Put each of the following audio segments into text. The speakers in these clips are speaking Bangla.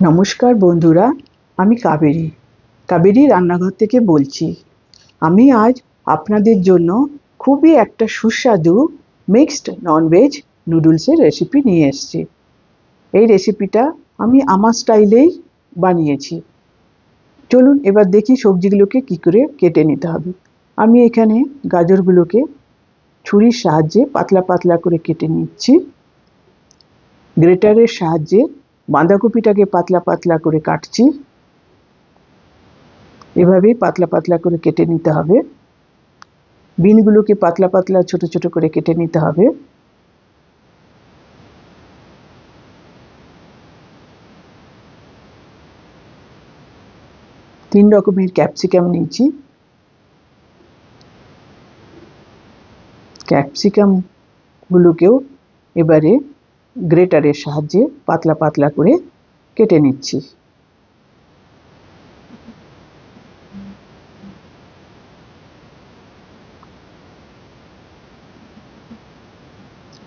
নমস্কার বন্ধুরা, আমি কাবেরী রান্নাঘর থেকে বলছি। আমি আজ আপনাদের জন্য খুবই একটা সুস্বাদু মিক্সড ননভেজ নুডলসের রেসিপি নিয়ে এসেছি। এই রেসিপিটা আমি আমার স্টাইলেই বানিয়েছি। চলুন এবার দেখি সবজিগুলোকে কি করে কেটে নিতে হবে। আমি এখানে গাজরগুলোকে ছুরির সাহায্যে পাতলা পাতলা করে কেটে নিচ্ছি। গ্রেটারের সাহায্যে বাঁধাকপিটাকে পাতলা পাতলা করে কাটছি। এভাবেই পাতলা পাতলা করে কেটে নিতে হবে। বিনগুলোকে পাতলা পাতলা ছোট ছোট করে কেটে নিতে হবে। তিন রকমের ক্যাপসিকাম নিয়েছি। ক্যাপসিকাম গুলোকেও এবারে গ্রেটারের সাহায্যে পাতলা পাতলা করে কেটে নিচ্ছি।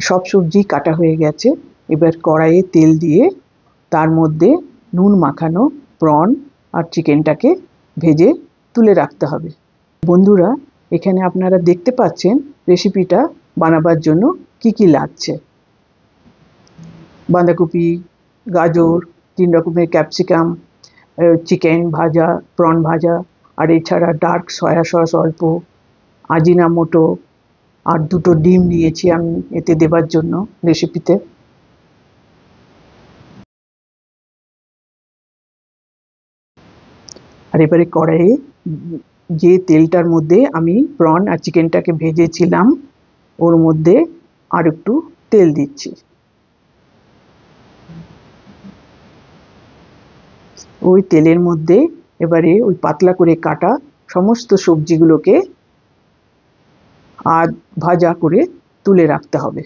সব সবজি কাটা হয়ে গেছে। এবার কড়াইয়ে তেল দিয়ে তার মধ্যে নুন মাখানো প্রন আর চিকেনটাকে ভেজে তুলে রাখতে হবে। বন্ধুরা, এখানে আপনারা দেখতে পাচ্ছেন রেসিপিটা বানাবার জন্য কি কি লাগছে। বাঁধাকপি, গাজর, তিন রকমের ক্যাপসিকাম, চিকেন ভাজা, প্রন ভাজা, আর এছাড়া ডার্ক সয়া সস অল্প, আজিনামোটো, আর দুটো ডিম নিয়েছি আমি এতে দেবার জন্য রেসিপিতে। আর এবারে কড়াইয়ে যে তেলটার মধ্যে আমি প্রন আর চিকেনটাকে ভেজেছিলাম ওর মধ্যে আর একটু তেল দিচ্ছি। ওই তেলের মধ্যে এবারে ওই পাতলা করে কাটা সমস্ত সবজিগুলোকে আর ভাজা করে তুলে রাখতে হবে।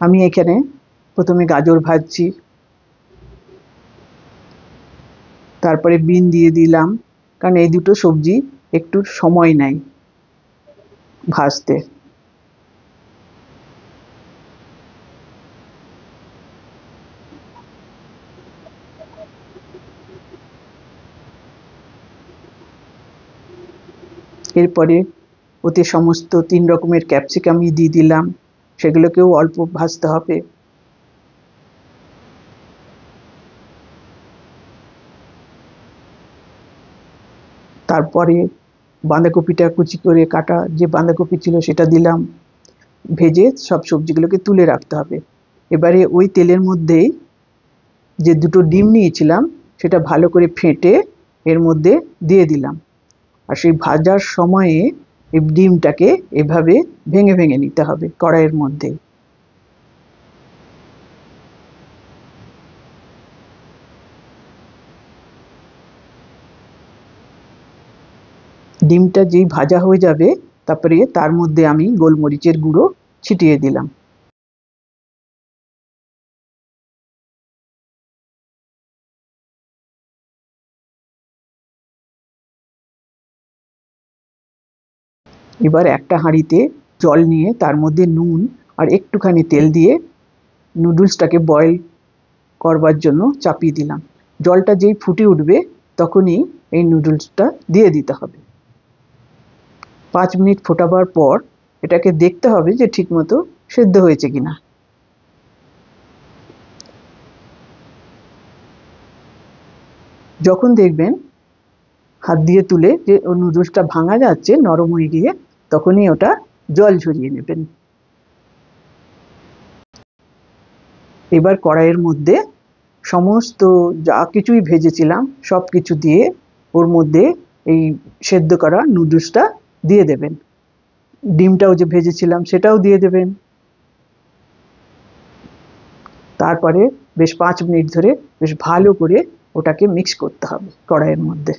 আমি এখানে প্রথমে গাজর ভাজছি, তারপরে বিন দিয়ে দিলাম, কারণ এই দুটো সবজি একটু সময় নেয় ভাজতে। এরপরে ওতে সমস্ত তিন রকমের ক্যাপসিকামই দিয়ে দিলাম, সেগুলোকেও অল্প ভাজতে হবে। তারপরে বাঁধাকপিটা কুচি করে কাটা যে বাঁধাকপি ছিল সেটা দিলাম। ভেজে সব সবজিগুলোকে তুলে রাখতে হবে। এবারে ওই তেলের মধ্যেই যে দুটো ডিম নিয়েছিলাম সেটা ভালো করে ফেটে এর মধ্যে দিয়ে দিলাম। আর সেই ভাজার সময়ে এই ডিমটাকে এভাবে ভেঙে ভেঙে নিতে হবে কড়াইয়ের মধ্যে। ডিমটা যেই ভাজা হয়ে যাবে তারপরে তার মধ্যে আমি গোলমরিচের গুঁড়ো ছিটিয়ে দিলাম। এবার একটা হাঁড়িতে জল নিয়ে তার মধ্যে নুন আর একটুখানি তেল দিয়ে নুডলসটাকে বয়েল করবার জন্য চাপিয়ে দিলাম। জলটা যেই ফুটে উঠবে তখনই এই নুডলসটা দিয়ে দিতে হবে। 5 মিনিট ফোটাবার পর এটাকে দেখতে হবে যে ঠিকমতো সেদ্ধ হয়েছে কিনা। যখন দেখবেন হাত দিয়ে তুলে যে নুডলসটা ভাঙা যাচ্ছে, নরম হয়ে গিয়ে, তখনই ওটা জল ঝরিয়ে নেবেন। এবার কড়াইয়ের মধ্যে সমস্ত যা কিছুই ভেজেছিলাম সব কিছু দিয়ে ওর মধ্যে এই সেদ্ধ করা নুডলসটা দিয়ে দেবেন। ডিমটাও যে ভেজেছিলাম সেটাও দিয়ে দেবেন। তারপরে বেশ 5 মিনিট ধরে বেশ ভালো করে ওটাকে মিক্স করতে হবে কড়াইয়ের মধ্যে।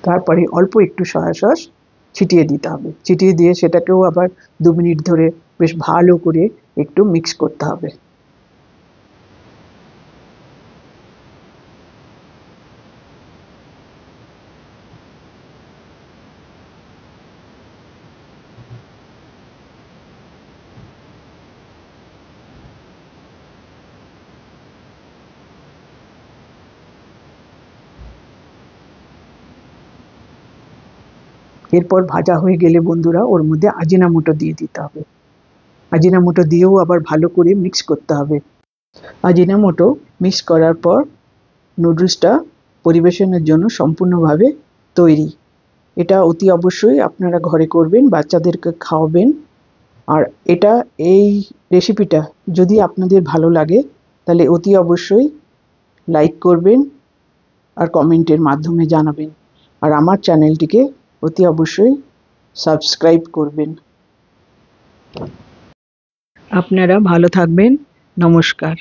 তারপরে অল্প একটু সয়া সস ছিটিয়ে দিতে হবে। ছিটিয়ে দিয়ে সেটাকেও আবার 2 মিনিট ধরে বেশ ভালো করে একটু মিক্স করতে হবে। এরপর ভাজা হয়ে গেলে বন্ধুরা ওর মধ্যে আজিনামোটো দিয়ে দিতে হবে। আজিনামোটো দিয়েও আবার ভালো করে মিক্স করতে হবে। আজিনামোটো মিক্স করার পর নুডলসটা পরিবেশনের জন্য সম্পূর্ণভাবে তৈরি। এটা অতি অবশ্যই আপনারা ঘরে করবেন, বাচ্চাদেরকে খাওয়াবেন। আর এই রেসিপিটা যদি আপনাদের ভালো লাগে তাহলে অতি অবশ্যই লাইক করবেন আর কমেন্টের মাধ্যমে জানাবেন। আর আমার চ্যানেলটিকে অতি অবশ্যই সাবস্ক্রাইব করবেন। আপনারা ভালো থাকবেন। নমস্কার।